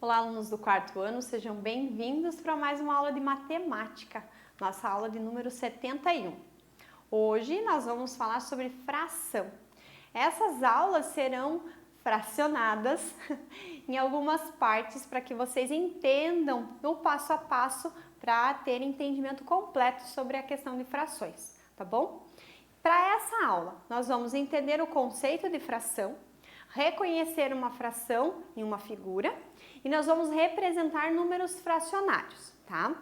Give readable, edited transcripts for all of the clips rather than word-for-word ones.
Olá, alunos do quarto ano, sejam bem-vindos para mais uma aula de matemática, nossa aula de número 71. Hoje nós vamos falar sobre fração. Essas aulas serão fracionadas em algumas partes para que vocês entendam o passo a passo para ter entendimento completo sobre a questão de frações, tá bom? Para essa aula, nós vamos entender o conceito de fração, reconhecer uma fração em uma figura e nós vamos representar números fracionários, tá?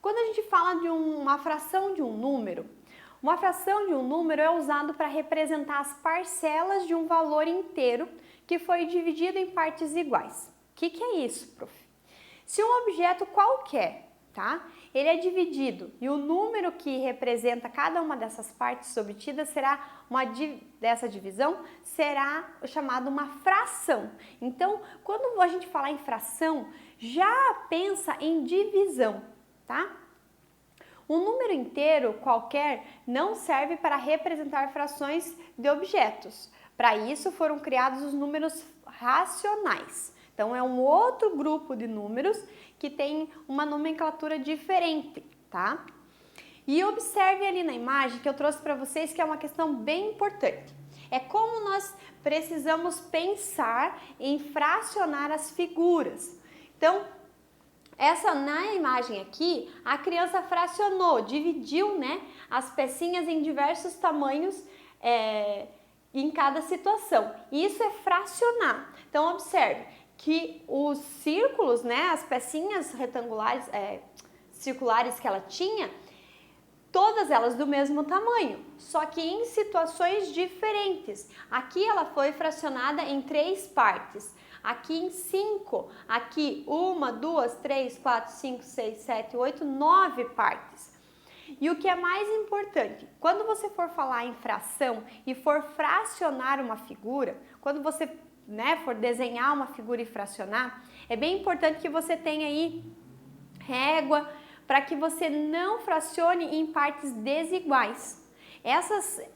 Quando a gente fala de uma fração de um número, uma fração de um número é usado para representar as parcelas de um valor inteiro que foi dividido em partes iguais. O que é isso, prof? Se um objeto qualquer, tá? Ele é dividido e o número que representa cada uma dessas partes obtidas dessa divisão será chamado uma fração. Então, quando a gente falar em fração, já pensa em divisão, tá? Um número inteiro qualquer não serve para representar frações de objetos. Para isso foram criados os números racionais. Então, é um outro grupo de números que tem uma nomenclatura diferente, tá? E observe ali na imagem que eu trouxe para vocês que é uma questão bem importante. É como nós precisamos pensar em fracionar as figuras. Então, na imagem aqui, a criança fracionou, dividiu, né, as pecinhas em diversos tamanhos em cada situação. Isso é fracionar. Então, observe que os círculos, né, as pecinhas retangulares, circulares que ela tinha, todas elas do mesmo tamanho, só que em situações diferentes. Aqui ela foi fracionada em 3 partes, aqui em 5, aqui 1, 2, 3, 4, 5, 6, 7, 8, 9 partes. E o que é mais importante, quando você for falar em fração e for fracionar uma figura, quando você for desenhar uma figura e fracionar, é bem importante que você tenha aí régua para que você não fracione em partes desiguais.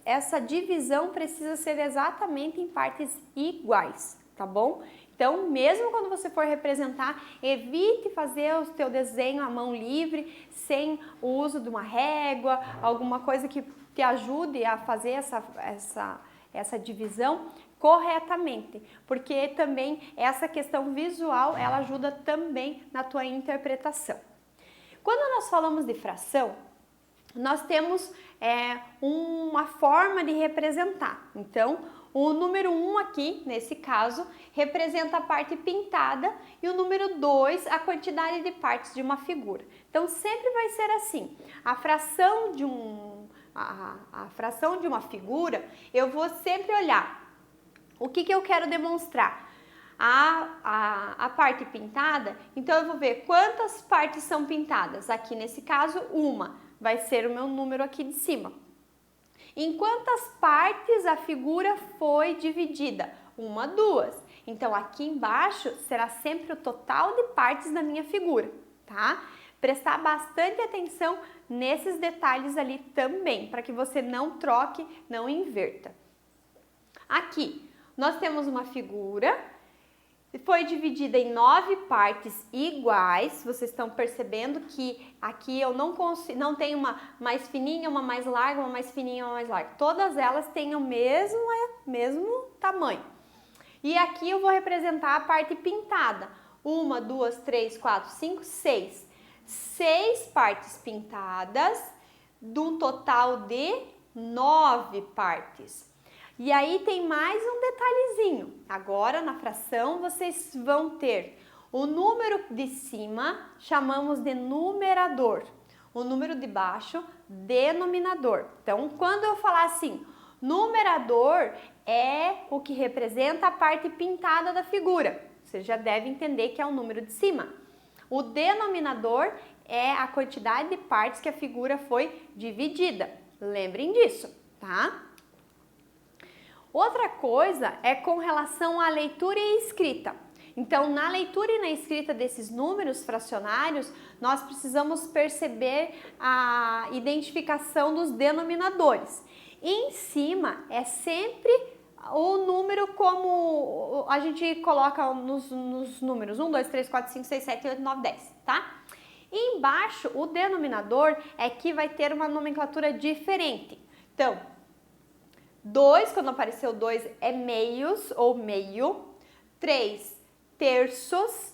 Essa divisão precisa ser exatamente em partes iguais, tá bom? Então, mesmo quando você for representar, evite fazer o teu desenho à mão livre, sem o uso de uma régua, alguma coisa que te ajude a fazer essa divisão corretamente, porque também essa questão visual, ela ajuda também na tua interpretação. Quando nós falamos de fração, nós temos uma forma de representar. Então, o número 1 aqui, nesse caso, representa a parte pintada e o número 2, a quantidade de partes de uma figura. Então, sempre vai ser assim. A fração de uma figura, eu vou sempre olhar o que eu quero demonstrar. A parte pintada, então eu vou ver quantas partes são pintadas. Aqui nesse caso, uma vai ser o meu número aqui de cima. Em quantas partes a figura foi dividida? 1, 2. Então aqui embaixo será sempre o total de partes da minha figura, tá? Prestar bastante atenção nesses detalhes ali também, para que você não troque, não inverta. Aqui nós temos uma figura. Foi dividida em 9 partes iguais. Vocês estão percebendo que aqui eu não tenho uma mais fininha, uma mais larga, uma mais fininha, uma mais larga. Todas elas têm o mesmo tamanho. E aqui eu vou representar a parte pintada. 1, 2, 3, 4, 5, 6. 6 partes pintadas, de um total de 9 partes. E aí tem mais um detalhezinho. Agora, na fração, vocês vão ter o número de cima, chamamos de numerador. O número de baixo, denominador. Então, quando eu falar assim, numerador é o que representa a parte pintada da figura. Você já deve entender que é o número de cima. O denominador é a quantidade de partes que a figura foi dividida. Lembrem disso, tá? Outra coisa é com relação à leitura e escrita. Então, na leitura e na escrita desses números fracionários, nós precisamos perceber a identificação dos denominadores. Em cima é sempre o número como a gente coloca nos números 1, 2, 3, 4, 5, 6, 7, 8, 9, 10, tá? E embaixo, o denominador é que vai ter uma nomenclatura diferente. Então, 2, quando apareceu 2, é meios ou meio. 3, terços.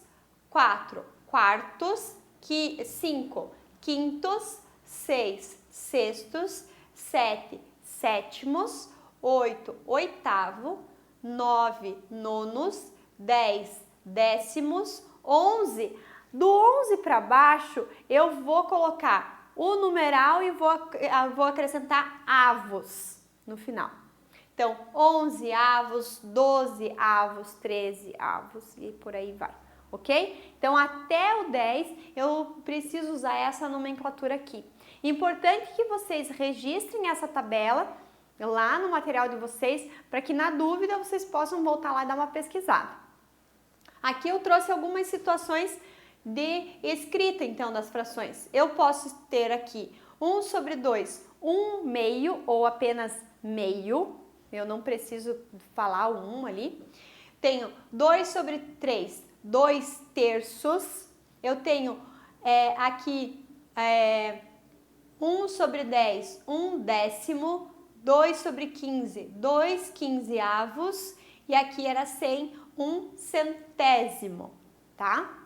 4, quartos. 5, quintos. 6, sextos. 7, sétimos. 8, oitavo. 9, nonos. 10, décimos. 11, do 11 para baixo, eu vou colocar o numeral e vou acrescentar avos no final. Então, 11 avos, 12 avos, 13 avos e por aí vai, ok? Então, até o 10 eu preciso usar essa nomenclatura aqui. Importante que vocês registrem essa tabela lá no material de vocês, para que na dúvida vocês possam voltar lá e dar uma pesquisada. Aqui eu trouxe algumas situações de escrita, então, das frações. Eu posso ter aqui 1 sobre 2, 1 meio ou apenas meio. Eu não preciso falar o 1 ali. Tenho 2 sobre 3, 2 terços. Eu tenho aqui 1 sobre 10, 1 décimo. 2 sobre 15, 2 quinzeavos. E aqui era 100, 1 centésimo, tá?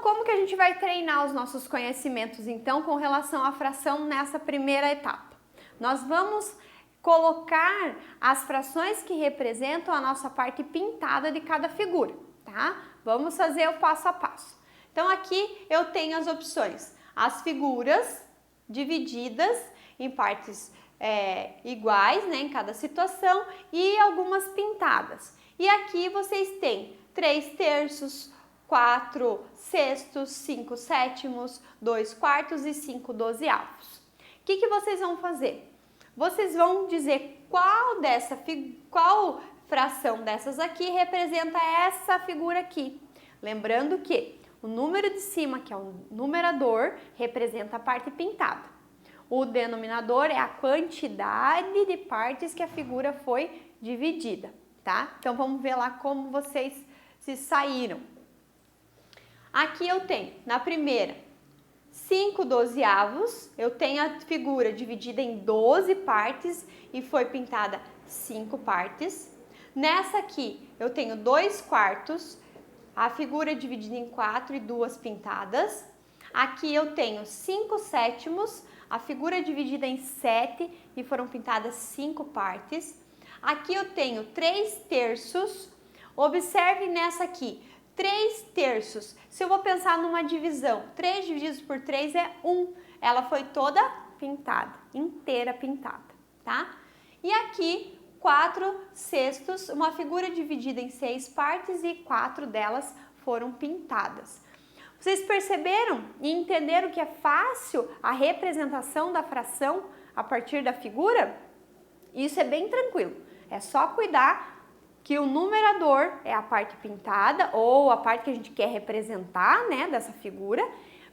Como que a gente vai treinar os nossos conhecimentos, então, com relação à fração nessa primeira etapa? Nós vamos colocar as frações que representam a nossa parte pintada de cada figura, tá? Vamos fazer o passo a passo. Então, aqui eu tenho as opções. As figuras divididas em partes iguais, né, em cada situação, e algumas pintadas. E aqui vocês têm 3 terços, 4 sextos, 5 sétimos, 2 quartos e 5 dozeavos. O que vocês vão fazer? Vocês vão dizer qual fração dessas aqui representa essa figura aqui. Lembrando que o número de cima, que é o numerador, representa a parte pintada. O denominador é a quantidade de partes que a figura foi dividida, tá? Então vamos ver lá como vocês se saíram. Aqui eu tenho, na primeira, 5 dozeavos, eu tenho a figura dividida em 12 partes e foi pintada 5 partes. Nessa aqui, eu tenho 2 quartos, a figura dividida em 4 e 2 pintadas. Aqui eu tenho 5 sétimos, a figura dividida em 7 e foram pintadas 5 partes. Aqui eu tenho 3 terços, observe nessa aqui, 3 terços, se eu vou pensar numa divisão, 3 divididos por 3 é 1, ela foi toda pintada, inteira pintada, tá? E aqui, 4 sextos, uma figura dividida em 6 partes e 4 delas foram pintadas. Vocês perceberam e entenderam que é fácil a representação da fração a partir da figura? Isso é bem tranquilo, é só cuidar que o numerador é a parte pintada ou a parte que a gente quer representar, né, dessa figura.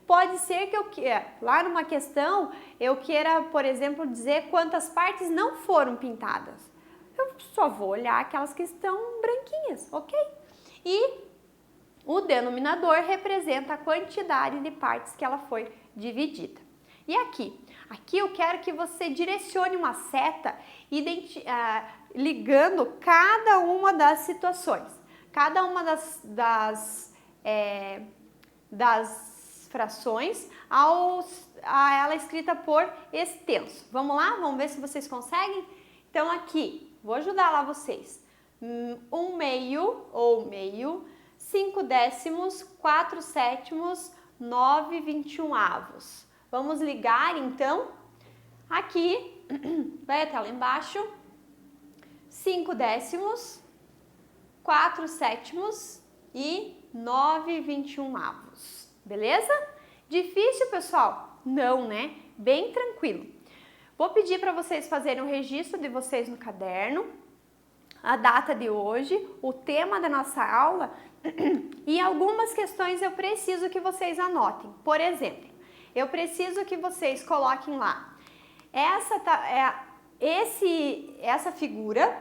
Pode ser que lá numa questão, eu queira, por exemplo, dizer quantas partes não foram pintadas. Eu só vou olhar aquelas que estão branquinhas, ok? E o denominador representa a quantidade de partes que ela foi dividida. E aqui eu quero que você direcione uma seta ligando cada uma das situações, cada uma das frações a ela escrita por extenso. Vamos lá? Vamos ver se vocês conseguem? Então aqui, vou ajudar lá vocês. 1 meio ou meio, 5 décimos, 4 sétimos, 9 21avos. Vamos ligar então. Aqui, vai até lá embaixo. 5 décimos, 4 sétimos e 9 21avos. Beleza? Difícil, pessoal? Não, né? Bem tranquilo. Vou pedir para vocês fazerem o registro de vocês no caderno, a data de hoje, o tema da nossa aula e algumas questões eu preciso que vocês anotem. Por exemplo, eu preciso que vocês coloquem lá essa figura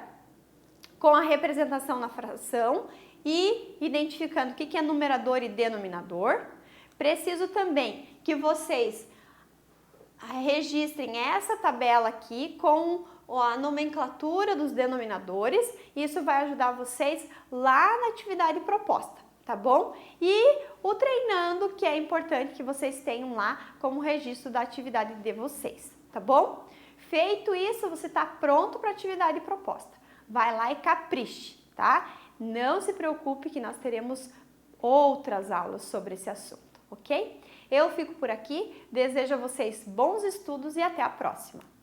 com a representação na fração e identificando o que é numerador e denominador. Preciso também que vocês registrem essa tabela aqui com a nomenclatura dos denominadores. Isso vai ajudar vocês lá na atividade proposta, tá bom? E o treinando, que é importante que vocês tenham lá como registro da atividade de vocês, tá bom? Feito isso, você está pronto para a atividade proposta. Vai lá e capriche, tá? Não se preocupe que nós teremos outras aulas sobre esse assunto, ok? Eu fico por aqui, desejo a vocês bons estudos e até a próxima!